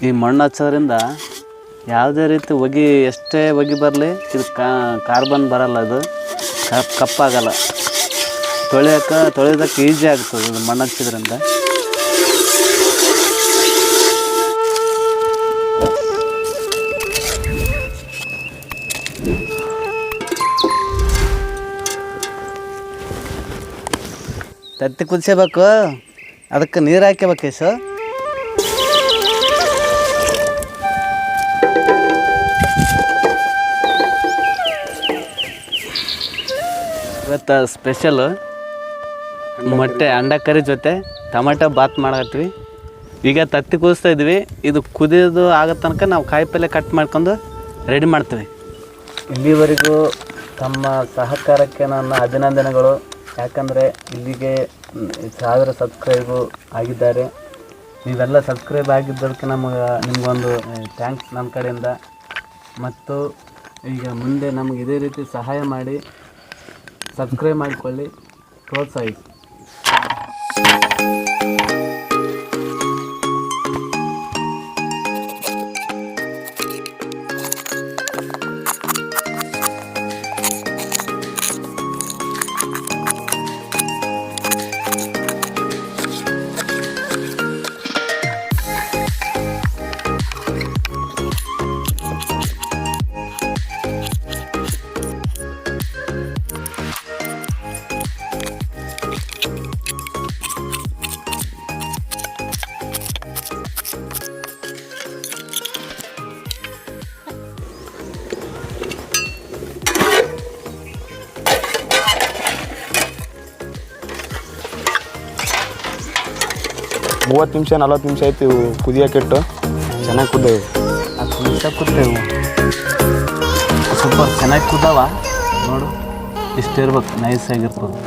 ಈ ಮಣ್ಣು ಹಚ್ಚೋದ್ರಿಂದ ಯಾವುದೇ ರೀತಿ ಹೊಗೆ ಎಷ್ಟೇ ಹೊಗೆ ಬರಲಿ ಇದು ಕಾರ್ಬನ್ ಬರಲ್ಲ, ಇದು ಕಪ್ಪಾಗಲ್ಲ, ತೊಳೆಯೋದಕ್ಕೆ ಈಸಿ ಆಗ್ತದೆ ಇದು ಮಣ್ಣು ಹಚ್ಚಿದ್ರಿಂದ. ತತ್ತಿ ಕುದಿಸಬೇಕು, ಅದಕ್ಕೆ ನೀರು ಹಾಕ್ಯಬೇಕು ಸರ್. ಇವತ್ತು ಸ್ಪೆಷಲು ಮೊಟ್ಟೆ ಅಂಡ ಕರಿ ಜೊತೆ ಟೊಮೆಟೊ ಬಾತ್ ಮಾಡತ್ತೀವಿ. ಈಗ ತತ್ತಿ ಕುದಿಸ್ತಾ ಇದ್ವಿ. ಇದು ಕುದಿಯೋದು ಆಗೋ ತನಕ ನಾವು ಕಾಯಿ ಪಲ್ಯ ಕಟ್ ಮಾಡ್ಕೊಂಡು ರೆಡಿ ಮಾಡ್ತೀವಿ. ಇಲ್ಲಿವರೆಗೂ ತಮ್ಮ ಸಹಕಾರಕ್ಕೆ ನನ್ನ ಅಭಿನಂದನೆಗಳು. ಯಾಕಂದರೆ ಇಲ್ಲಿಗೆ 1000 ಸಬ್ಸ್ಕ್ರೈಬು ಆಗಿದ್ದಾರೆ. ನೀವೆಲ್ಲ ಸಬ್ಸ್ಕ್ರೈಬ್ ಆಗಿದ್ದಕ್ಕೆ ನಿಮಗೊಂದು ಥ್ಯಾಂಕ್ಸ್ ನಮ್ಮ ಕಡೆಯಿಂದ. ಮತ್ತು ಈಗ ಮುಂದೆ ನಮಗೆ ಇದೇ ರೀತಿ ಸಹಾಯ ಮಾಡಿ ಸಬ್ಸ್ಕ್ರೈಬ್ ಮಾಡಿಕೊಳ್ಳಿ, ಪ್ರೋತ್ಸಾಹಿಸಿ. ಮೂವತ್ತು ನಿಮಿಷ 40 ನಿಮಿಷ ಆಯ್ತು ಕುದಿಯೋಕ್ಕಿಟ್ಟು. ಚೆನ್ನಾಗಿ ಕುದ್ದೇವು, ಸ್ವಲ್ಪ ಚೆನ್ನಾಗಿ ಕುದ್ದಾವ ನೋಡು. ಇಷ್ಟು ಇರ್ಬೇಕು, ನೈಸ್ ಆಗಿರ್ತದೆ.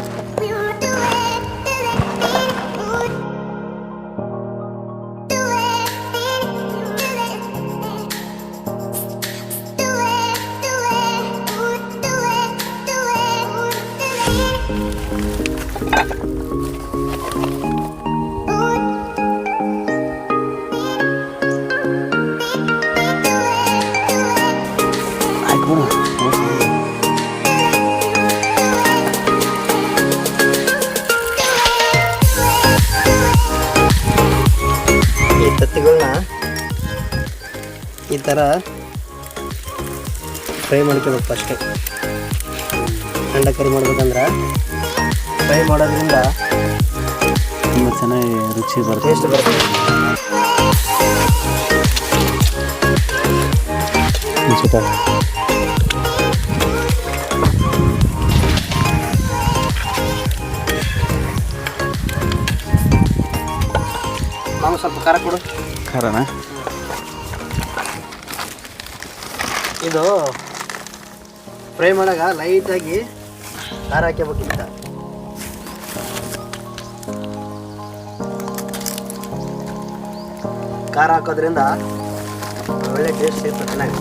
ತತ್ತಿಗಳನ್ನ ಈ ಥರ ಫ್ರೈ ಮಾಡ್ಕೋಬೇಕು. ಫಸ್ಟು ಅಂಡ ಕರಿ ಮಾಡ್ಬೇಕಂದ್ರೆ ಫ್ರೈ ಮಾಡೋದ್ರಿಂದ ತುಂಬ ಚೆನ್ನಾಗಿ ರುಚಿ ಬರುತ್ತೆ, ಟೇಸ್ಟ್ ಬರುತ್ತೆ. ನಾವು ಸ್ವಲ್ಪ ಖಾರ ಕೊಡು. ಖಾರನ ಇದು ಫ್ರೈ ಮಾಡಾಗ ಲೈಟಾಗಿ ಖಾರ ಹಾಕ್ಯಬೇಕಿಂತ. ಖಾರ ಹಾಕೋದ್ರಿಂದ ಒಳ್ಳೆ ಟೇಸ್ಟ್ ಸಿಗುತ್ತೆ ಚೆನ್ನಾಗಿ.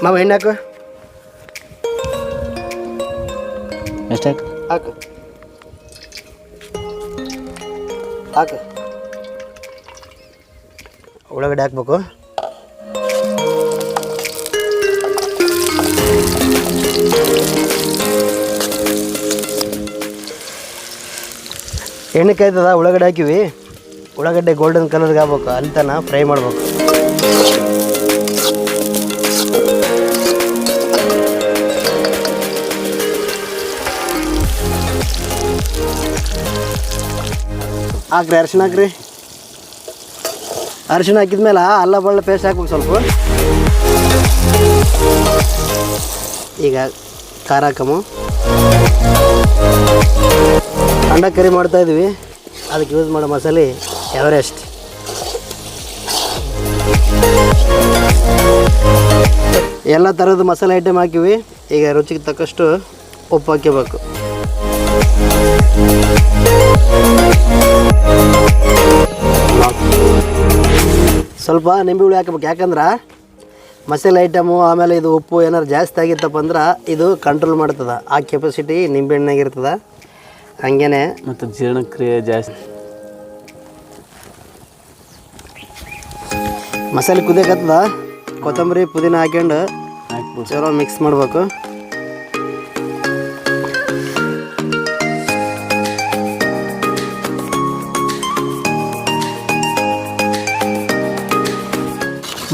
ಮಾವ ಎಣ್ಣೆ ಹಾಕು. ಎಷ್ಟು ಹಾಕು ಹಾಕು. ಉಳ್ಳಾಗಡ್ಡೆ ಹಾಕ್ಬೇಕು. ಎಣ್ಣೆ ಕಾಯ್ತದ, ಉಳ್ಳಾಗಡ್ಡೆ ಹಾಕಿವಿ. ಉಳ್ಳಾಗಡ್ಡೆ ಗೋಲ್ಡನ್ ಕಲರ್ಗೆ ಆಗ್ಬೇಕು, ಅಲ್ಲಿ ತನಕ ಫ್ರೈ ಮಾಡ್ಬೇಕು. ಹಾಕ್ರಿ ಅರಿಶಿಣ ಹಾಕ್ರಿ. ಅರಿಶಿಣ ಹಾಕಿದ್ಮೇಲೆ ಅಲ್ಲ ಬಳ್ಳ ಪೇಸ್ಟ್ ಹಾಕ್ಬೇಕು ಸ್ವಲ್ಪ. ಈಗ ಖಾರ ಹಾಕಮು. ಅಂಡ ಕರಿ ಮಾಡ್ತಾಯಿದ್ವಿ, ಅದಕ್ಕೆ ಯೂಸ್ ಮಾಡೋ ಮಸಾಲೆ ಎವರೆಸ್ಟ್. ಎಲ್ಲ ಥರದ ಮಸಾಲೆ ಐಟಮ್ ಹಾಕಿವಿ. ಈಗ ರುಚಿಗೆ ತಕ್ಕಷ್ಟು ಉಪ್ಪು ಹಾಕಬೇಕು. ಸ್ವಲ್ಪ ನಿಂಬೆ ಹುಳಿ ಹಾಕಬೇಕು, ಯಾಕಂದ್ರೆ ಮಸಾಲೆ ಐಟಮು ಆಮೇಲೆ ಇದು ಉಪ್ಪು ಏನಾರು ಜಾಸ್ತಿ ಆಗಿತ್ತಪ್ಪ ಅಂದ್ರೆ ಇದು ಕಂಟ್ರೋಲ್ ಮಾಡ್ತದೆ. ಆ ಕೆಪಾಸಿಟಿ ನಿಂಬೆಹಣ್ಣಾಗಿರ್ತದೆ. ಹಾಗೇ ಮತ್ತು ಜೀರ್ಣಕ್ರಿಯೆ ಜಾಸ್ತಿ. ಮಸಾಲೆ ಕುದಿಯಕತ್ತದ, ಕೊತ್ತಂಬರಿ ಪುದೀನ ಹಾಕ್ಯಂಡು ಚಲೋ ಮಿಕ್ಸ್ ಮಾಡಬೇಕು.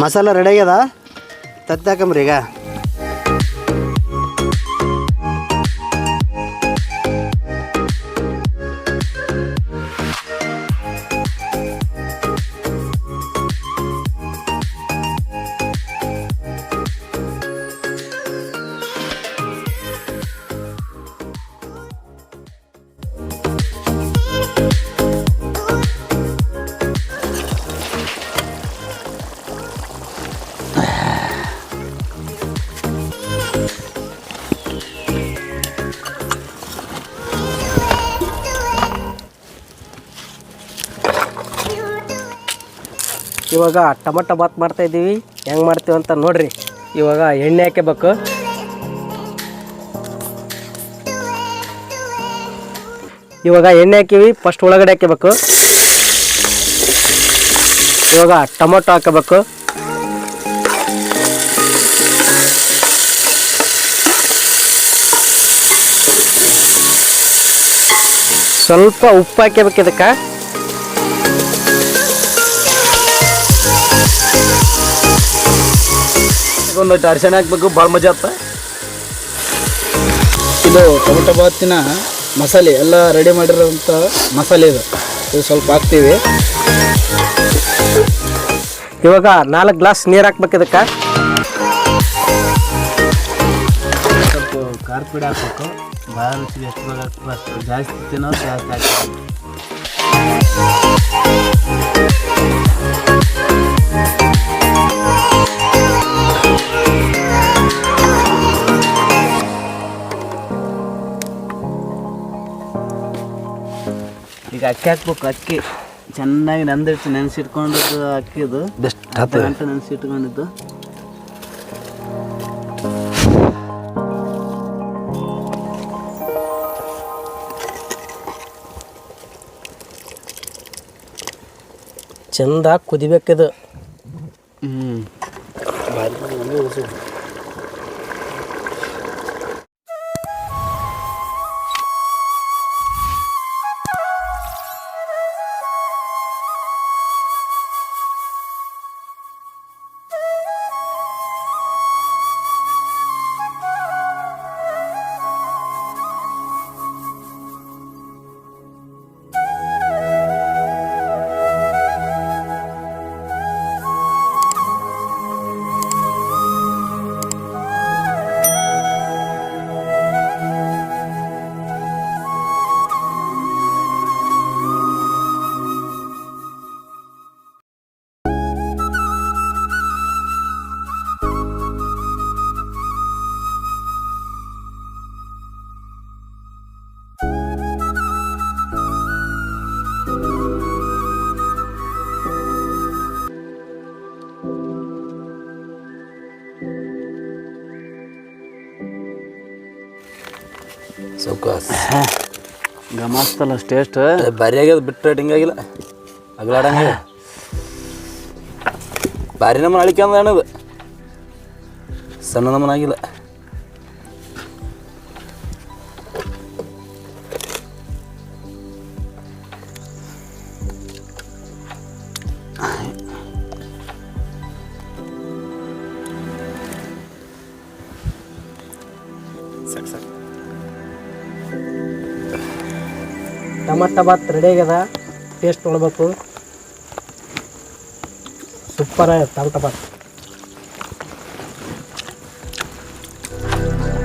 ಮಸಾಲ ರೆಡಿ ಆಗ್ಯದ, ತತ್ತಿ ಹಾಕಂಬ್ರಿ ಈಗ. ಇವಾಗ ಟೊಮಟೊ ಬಾತ್ ಮಾಡ್ತಾಯಿದ್ದೀವಿ. ಹೆಂಗೆ ಮಾಡ್ತೀವಿ ಅಂತ ನೋಡ್ರಿ. ಇವಾಗ ಎಣ್ಣೆ ಹಾಕಬೇಕು. ಇವಾಗ ಎಣ್ಣೆ ಹಾಕಿವಿ, ಫಸ್ಟ್ ಉಳ್ಳಾಗಡ್ಡೆ ಹಾಕಬೇಕು. ಇವಾಗ ಟೊಮೊಟೊ ಹಾಕಬೇಕು. ಸ್ವಲ್ಪ ಉಪ್ಪು ಹಾಕಬೇಕು ಇದಕ್ಕೆ. ಒಂದಷ್ಟು ಅರಿಶಿಣ ಹಾಕ್ಬೇಕು, ಭಾಳ ಮಜಾ ಆಗ್ತ. ಇದು ಟೊಮೆಟೊ ಬಾತಿನ ಮಸಾಲೆ ಎಲ್ಲ ರೆಡಿ ಮಾಡಿರೋಂಥ ಮಸಾಲೆ ಇದು ಸ್ವಲ್ಪ ಹಾಕ್ತೀವಿ. ಇವಾಗ 4 ಗ್ಲಾಸ್ ನೀರು ಹಾಕ್ಬೇಕು ಇದಕ್ಕೆ. ಸ್ವಲ್ಪ ಖಾರ ಪುಡಿ ಹಾಕ್ಬೇಕು. ಭಾಳ ರುಚಿಗೆ ಎಷ್ಟು ಭಾಗ ಹಾಕ್ಬೇಕು ಅಷ್ಟು. ಜಾಸ್ತಿ ತಿನ್ನೋದು ಜಾಸ್ತಿ ಹಾಕ್ಬೇಕು. ಈಗ ಅಕ್ಕಿ ಹಾಕ್ಬೇಕು. ಅಕ್ಕಿ ಚೆನ್ನಾಗಿ ನೆನೆಸಿಟ್ಕೊಂಡಿದ್ದು ಅಕ್ಕಿ ಇದು ಬೆಸ್ಟ್ ಅರ್ಧ ಗಂಟೆ ನೆನೆಸಿಟ್ಕೊಂಡಿದ್ದು. ಚಂದ ಕುದಿಬೇಕಿದು. ಸೌಕಾಸ್ ಗಮಸ್ತಲ್ಲ ಟೇಸ್ಟ್ ಭಾರಿ ಆಗ್ಯದ. ಬಿಟ್ಟು ಹಿಂಗಾಗಿಲ್ಲ, ಅಗಲಾಡಂಗೆ ಭಾರಿ ನಮ್ಮನ ಅಳಿಕೆ ಅಂದ ಅಣ್ಣದು. ಸಣ್ಣ ನಮ್ಮನ ಆಗಿಲ್ಲ. ಟೊಮಟೊ ಬಾತ್ ರೆಡಿ ಆಗ್ಯದ. ಟೇಸ್ಟ್ ನೋಡ್ಬೇಕು. ಸೂಪರ್ ಆಗ್ಯದ ಟೊಮಟೊ ಬಾತ್.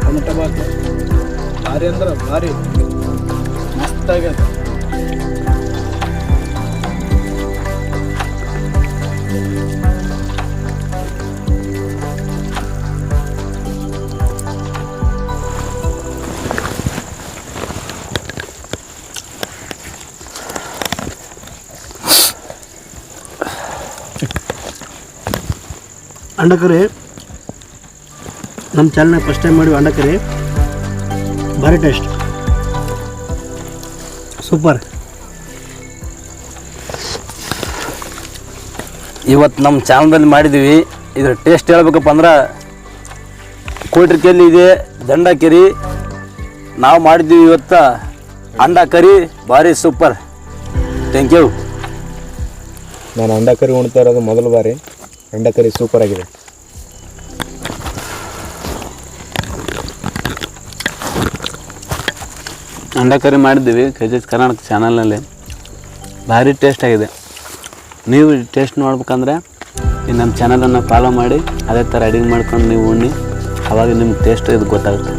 ಟೊಮೆಟೊ ಬಾತ್ ಭಾರಿ ಅಂದ್ರೆ ಭಾರಿ ಮಸ್ತ್ ಆಗ್ಯದ. ಅಂಡ ಕರಿ ನಮ್ಮ ಚಾನಲ್ನಾಗ ಫಸ್ಟ್ ಟೈಮ್ ಮಾಡಿ ಅಂಡ ಕರಿ ಭಾರಿ ಟೇಸ್ಟ್ ಸೂಪರ್. ಇವತ್ತು ನಮ್ಮ ಚಾನಲ್ದಲ್ಲಿ ಮಾಡಿದ್ದೀವಿ. ಇದ್ರ ಟೇಸ್ಟ್ ಹೇಳ್ಬೇಕಪ್ಪ ಅಂದ್ರೆ ಕೋಟ್ರಿಕೆಯಲ್ಲಿ ಇದೆ ದಂಡ ಕೆರಿ. ನಾವು ಮಾಡಿದ್ದೀವಿ ಇವತ್ತು ಅಂಡ ಕರಿ ಭಾರಿ ಸೂಪರ್. Thank you. ನಾನು ಅಂಡ ಕರಿ ಉಣ್ತಾ ಇರೋದು ಮೊದಲ ಬಾರಿ. ಅಂಡ ಕರಿ ಸೂಪರ್ ಆಗಿದೆ. ಅಂಡ ಕರಿ ಮಾಡಿದ್ದೀವಿ KGS ಕರ್ನಾಟಕ ಚಾನಲ್ನಲ್ಲಿ. ಭಾರಿ ಟೇಸ್ಟ್ ಆಗಿದೆ. ನೀವು ಟೇಸ್ಟ್ ನೋಡ್ಬೇಕಂದ್ರೆ ಈ ನಮ್ಮ ಚಾನಲನ್ನು ಫಾಲೋ ಮಾಡಿ ಅದೇ ಥರ ಅಡಿಗೆ ಮಾಡ್ಕೊಂಡು ನೀವು ಉಣ್ಣಿ, ಆವಾಗ ನಿಮ್ಗೆ ಟೇಸ್ಟ್ ಇದು ಗೊತ್ತಾಗುತ್ತೆ.